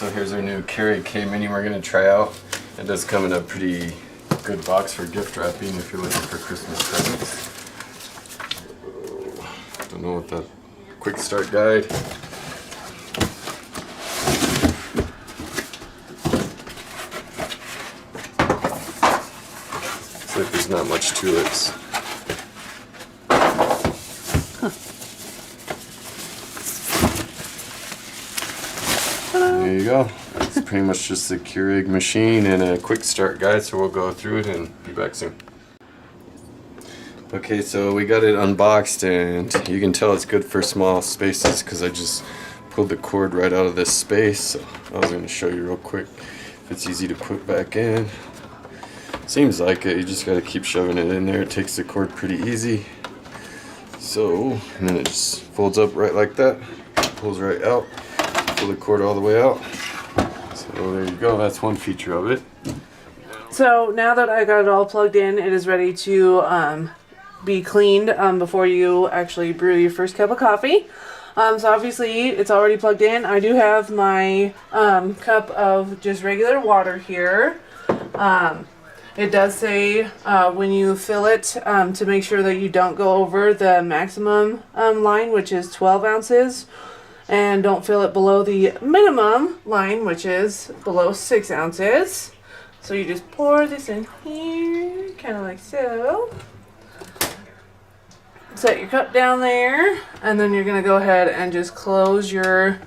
So here's our new Keurig K Mini we're going to try out. It does come in a pretty good box for gift wrapping if you're looking for Christmas presents. Don't know what that quick start guide. Looks like there's not much to it. There you go. It's pretty much just the Keurig machine and a quick start guide, so we'll go through it and be back soon. Okay, so we got it unboxed, and you can tell it's good for small spaces because I just pulled the cord right out of this space. So I was going to show you real quick if it's easy to put back in. Seems like it. You just got to keep shoving it in there. It takes the cord pretty easy. So, and then it just folds up right like that. Pulls right out. Pull the cord all the way out. So there you go. That's one feature of it. So now that I got it all plugged in, it is ready to be cleaned before you actually brew your first cup of coffee. So obviously it's already plugged in. I do have my cup of just regular water here. It does say when you fill it to make sure that you don't go over the maximum line, which is 12 ounces. And don't fill it below the minimum line, which is below 6 ounces. So you just pour this in here, kind of like so. Set your cup down there, and then you're going to go ahead and just close your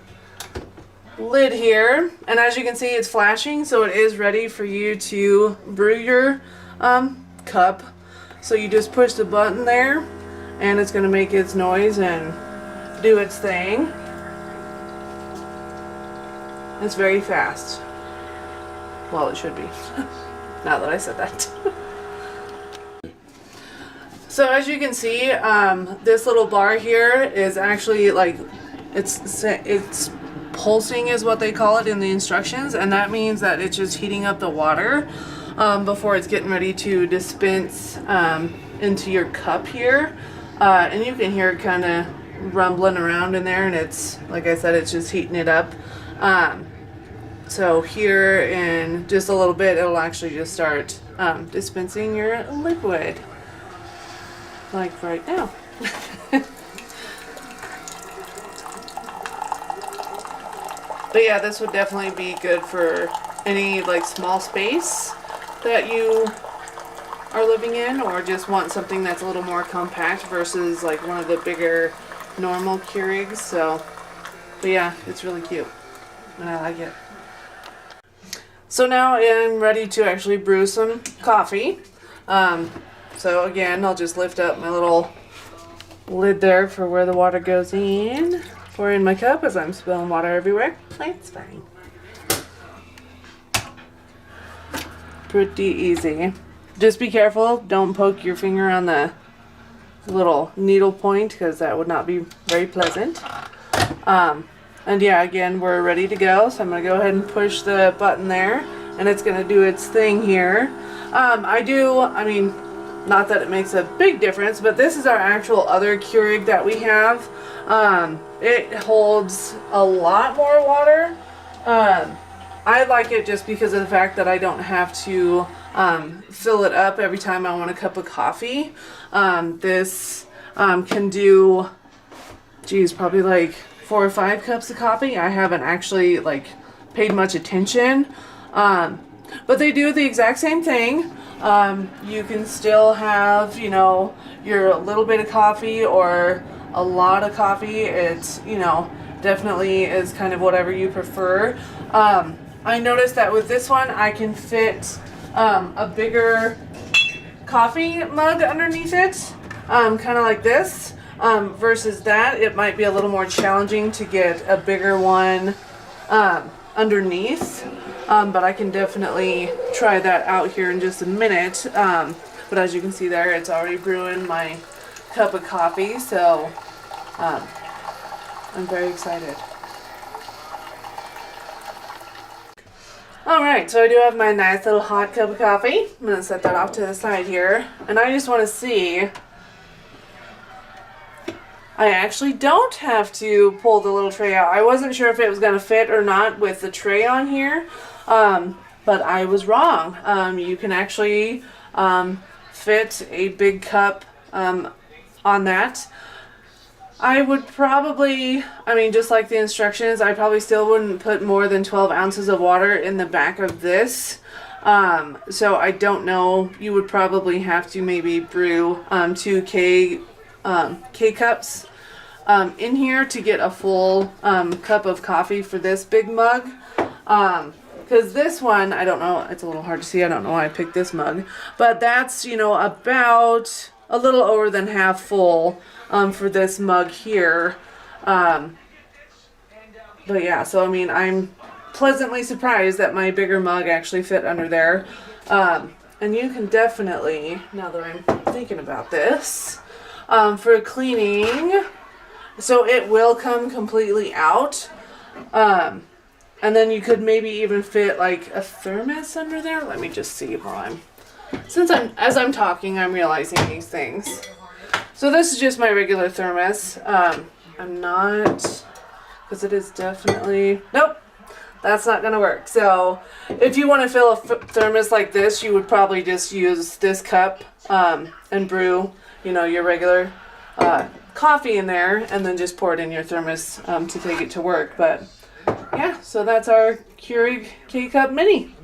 lid here. And as you can see, it's flashing, so it is ready for you to brew your cup. So you just push the button there, and it's going to make its noise and do its thing. It's very fast. Well, it should be. Now that I said that. So as you can see, this little bar here is actually like, it's pulsing is what they call it in the instructions, and that means that it's just heating up the water before it's getting ready to dispense into your cup here. And you can hear it kind of rumbling around in there, and it's, like I said, it's just heating it up. So here in just a little bit, it'll actually just start dispensing your liquid, like right now. But yeah, this would definitely be good for any like small space that you are living in, or just want something that's a little more compact versus like one of the bigger normal Keurigs. So, but yeah, it's really cute and I like it. So now I'm ready to actually brew some coffee. So again, I'll just lift up my little lid there for where the water goes in. Pour in my cup as I'm spilling water everywhere. It's fine. Pretty easy. Just be careful. Don't poke your finger on the little needle point, because that would not be very pleasant. And yeah, again, we're ready to go. So I'm going to go ahead and push the button there, and it's going to do its thing here. I mean, not that it makes a big difference, but this is our actual other Keurig that we have. It holds a lot more water. I like it just because of the fact that I don't have to fill it up every time I want a cup of coffee. This can do, geez, probably like 4 or 5 cups of coffee. I haven't actually like paid much attention, but they do the exact same thing. You can still have, you know, your little bit of coffee or a lot of coffee. It's, you know, definitely is kind of whatever you prefer. I noticed that with this one I can fit a bigger coffee mug underneath it, kind of like this. Versus that, it might be a little more challenging to get a bigger one underneath, but I can definitely try that out here in just a minute. But as you can see there, it's already brewing my cup of coffee, so I'm very excited. Alright, so I do have my nice little hot cup of coffee. I'm going to set that off to the side here, and I just want to see, I actually don't have to pull the little tray out. I wasn't sure if it was going to fit or not with the tray on here, but I was wrong. You can actually fit a big cup on that. I would probably, I mean, just like the instructions, I probably still wouldn't put more than 12 ounces of water in the back of this. So I don't know. You would probably have to maybe brew 2 K cups in here to get a full cup of coffee for this big mug. Because this one, I don't know, it's a little hard to see. I don't know why I picked this mug. But that's, you know, about a little over than half full for this mug here. But yeah, so I mean, I'm pleasantly surprised that my bigger mug actually fit under there. And you can definitely, now that I'm thinking about this, for cleaning, so it will come completely out. And then you could maybe even fit like a thermos under there. Let me just see while as I'm talking, I'm realizing these things. So this is just my regular thermos. I'm not, because it is definitely, nope, that's not gonna work. So if you want to fill a thermos like this, you would probably just use this cup and brew, you know, your regular coffee in there, and then just pour it in your thermos to take it to work. But yeah, so that's our Keurig K Mini.